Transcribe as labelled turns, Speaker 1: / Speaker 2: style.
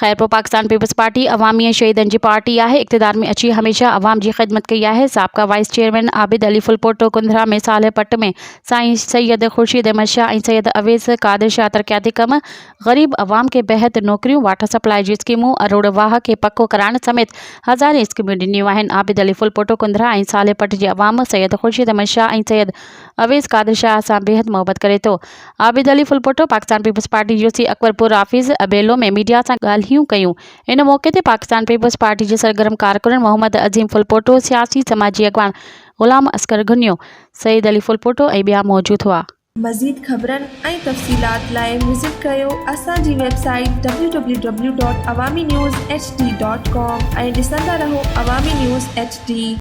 Speaker 1: ख़ैर पोइ Pakistan peoples party अवामी शहीदन जी पार्टी है। इक़्तिदार में अची हमेशा अवाम की ख़िदमत कई है। साबिक़ा वाइस चेयरमैन आबिद अली फुलपोटो कुंदरा में साले पट में साईं सैयद खुर्शीद अहमद शाह और सैयद अवैस कादिर शाह तरक्याती कम, गरीब अवाम के बेहद नौकरियों, वाटर सप्लाई जी स्कीमों, रोड वाह के पक्को कराने समेत हज़ारें स्कीमूं ॾिनियूं आहिनि। आबिद अली फुलपोटो कुंदरा और साले पट जी अवाम सैयद खुर्शीद अहमद शाह और सैयद अवैस कादिर शाह से बेहद मोहब्बत करे तो। Abid Ali Phulpoto Pakistan peoples party UC Akbarpur office अबेलो में मीडिया से ॻाल्हियूं कयूं। इन मौके ते पाकिस्तान पीपल्स पार्टी के सरगर्म कारकुन मोहम्मद अजीम फुलपोटो, सियासी समाजी अगवान गुलाम असगर गुनियो, सईद अली फुलपोटो और ॿिया मौजूद हुआ।
Speaker 2: मज़ीद ख़बरन और तफ़सीलात लाइ विज़िट कयो असांजी वेबसाइट www.awamiNewsHD.com ऐं ॾिसंदा रहो अवामी न्यूज़ HD।